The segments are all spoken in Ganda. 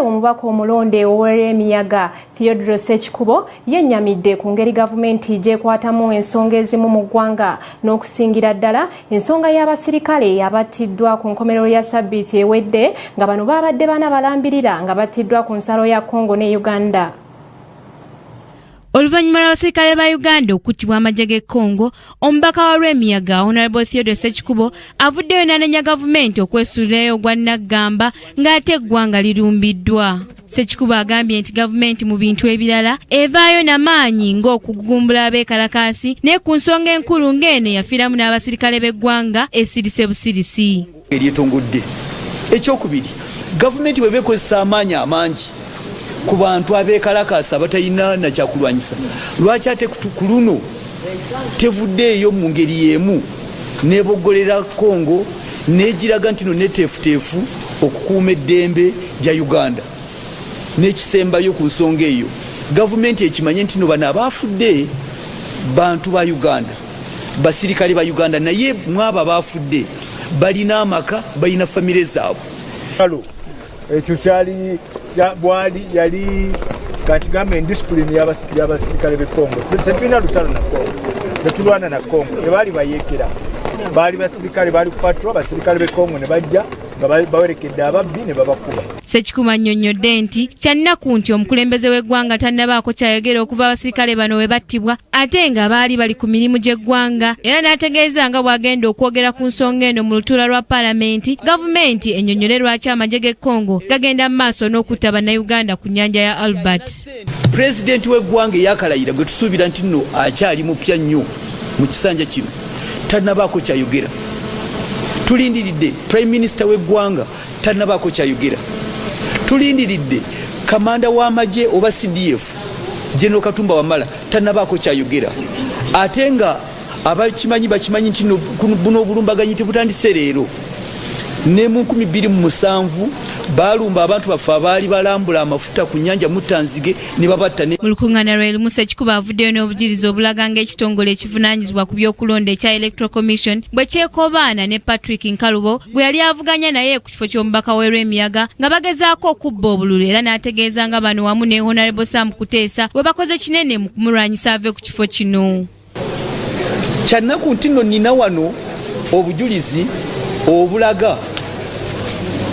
omubaka omulonde ow'emiyaga Theodore Ssekikubo yennyamidde ku ngeri gavumenti gy'ekwatamu ensonga ezimu mu ggwanga n'okusingira ddala ensonga y'abasirikale abattiddwa ku nkomerero ya Ssabbiiti ewedde nga bano baabadde bana balambirira nga battiddwa ku nsalo ya Congo ne Uganda. Oluvannyuma lw'abasirikale ba Uganda okuttibwa amagye g'e Congo, omubaka wa Rwemiyaga Honorable Theodore Ssekikubo avuddeyo n'anenya gavumenti okwesuulirayo ogwa Naggamba ng'ate eggwanga lirumbiddwa. Ssekikubo agambye nti gavumenti mu bintu ebirala evaayo n'amaanyi ng'okugumbula abeekalakaasi naye ku nsonga enkulu ng'eno yafiiramu n'abasirikale b'eggwanga esirise busirisi. Eryetongedde ekyokubiri gavumenti bwe beekozesa amaanyi amangi ku bantu abeekalakaasa batalina na kyakulwanyisa lwaki ate ku luno tevuddeeyo mu ngeri y'emu n'eboggolera Congo n'egiraga nti no neteefuteefu okukuuma eddembe lya Uganda n'ekisembayo ku nsonga eyo gavumenti ekimanye nti no bano abaafudde bantu ba Uganda basirikale ba Uganda naye mwabo abaafudde balina amaka balina famire zaabwe. Ekyo kyali bwali yali kati gambe discipline y'abasirikale b'e Congo tepina lutalo na Congo netulwana na Congo tebaali bayekera baali basirikale baali kupatro abasirikale b'e Congo ne bajja nga bawerekedde ababbi ne babakuba. Ssekikubo annyonnyodde nti kyannaku nti omukulembeze w'eggwanga tannabaako kyayogera okuva abasirikale bano we battibwa ate nga baali bali ku mirimu gy'eggwanga era n'ategeeza nga bw'agenda okwogera ku nsonga eno mu lutuula lwa paalamenti gavumenti ennyonnyole lwaki amagye g'e Congo gagenda mu maaso n'okutta bannayuganda ku nnyanja ya Albert. Pulezidenti w'eggwanga eyakalayira gwe tusuubira nti nno akyali mupya nnyo mu kisanja kino tannabaako kyayogera. Tulindiridde Prime Minister w'eggwanga tannabaako kyayogera. Tulindiridde kamanda w'amagye oba CDF General Katumba Wamala tannabaako kyayogera. Ate nga abakimanyi bakimanyi nti buno obulumbaganyi tebutandise leero ne mu 2007 balumba abantu baffe abaali balambula amafuta ku nnyanja Muttanzige ne babatta ne mu lukuŋŋaana lw'erimu Ssekikubo avuddeyo n'obujirizi obulaga ng'ekitongole ekivunaanyizibwa ku by'okulonda ekya Electoral Commission bwe kyekobaana ne Patrick Nkalubo gwe yali avuganya naye ku kifo ky'omubaka w'e Rwemiyaga nga bagezaako okubba obululu era n'ategeeza nga bano wamu ne Honorable Sam Kuteesa bwe bakoze kinene mu kumulwanyisa ave ku kifo kino. Kyannaku nti nno nina wano obujulizi obulaga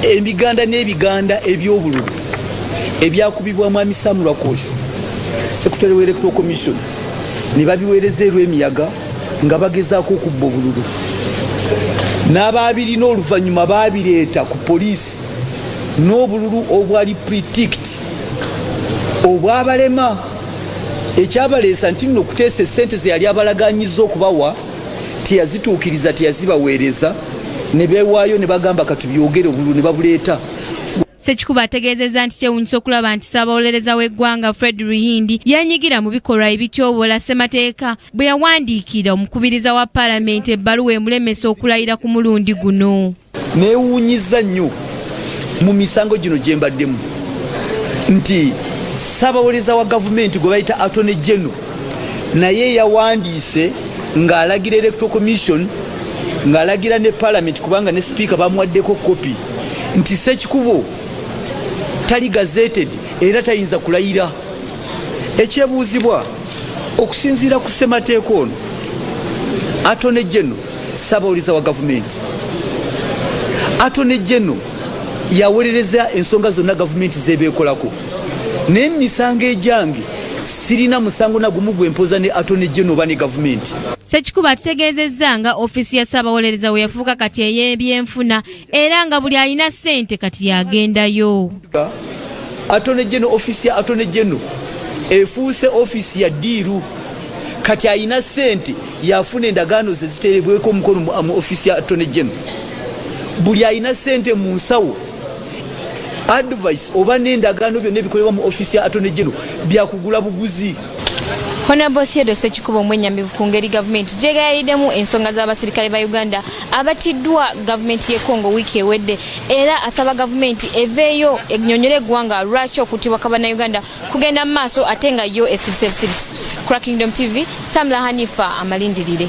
emiganda n'ebiganda eby'obululu ebyakubibwa Mwami Sam Lwakosho Secretary w'Electoral Commission ne babiweereza Rwemiyaga nga bagezaako okubba obululu n'abaabirina oluvannyuma baabireeta ku poliisi n'obululu obwali predict obwabalema ekyabaleesa nti nno okuteesa essente ze yali abalaganyiza okubawa teyazituukiriza teyazibaweereza ne beewaayo ne bagamba katubyogere obululu ne babuleeta. Ssekikubo ategeezezza nti kyewuunyisa okulaba nti ssaabawolereza w'eggwanga Fred Ruhindi yanyigira mu bikolwa ebityoboola ssemateeka bwe yawandiikira omukubiriza wa paalamenti ebbaluwa emulemesa okulayira ku mulundi guno. Neewuunyiza nnyo mu misango gino gye mbaddemu nti ssaabawolereza wa gavumenti gwe bayita Attorney General naye yawandiise ng'alagira Electoral Commission ng'alagira ne Parliament kubanga ne Speaker bamuwaddeko kopi nti Ssekikubo tali gazetted era tayinza kulayira. Ekyebuuzibwa okusinziira ku ssemateeka ono Attorney General ssaabawolereza wa gavumenti Attorney General yaweerereza ensonga zonna gavumenti zebeekolako naye misango egyange sirina musango na gumu gwempoza ne Attorney General oba ne gavumenti. Ssekikubo atutegeezezza nga ofiisi ya ssaabawolereza we yafuuka kati ey'ebyenfuna era nga buli alina ssente kati yagendayo. Attorney General ofiisi ya Attorney General efuuse ofiisi ya ddiiru kati alina ssente yafuna endagaano ze ziterebweko omukono mu ofiisi ya Attorney General. Buli alina ssente mu nsawo advice oba n'endagaano byonna ebikolebwa mu ofiisi ya Attorney General byakugula buguzi. Honorable Theodore Ssekikubo omwennyambivu ku ngeri gavumenti gyegayayiddemu ensonga z'abasirikale ba Uganda abattiddwa gavumenti y'e Congo wiiki ewedde era asaba gavumenti eveeyo ennyonnyole eggwanga lwaki okuttibwa kw'Abannayuganda kugenda mu maaso ate nga yo esirise busirisi. Crackingdom TV, Samla Hanifa amalindirire.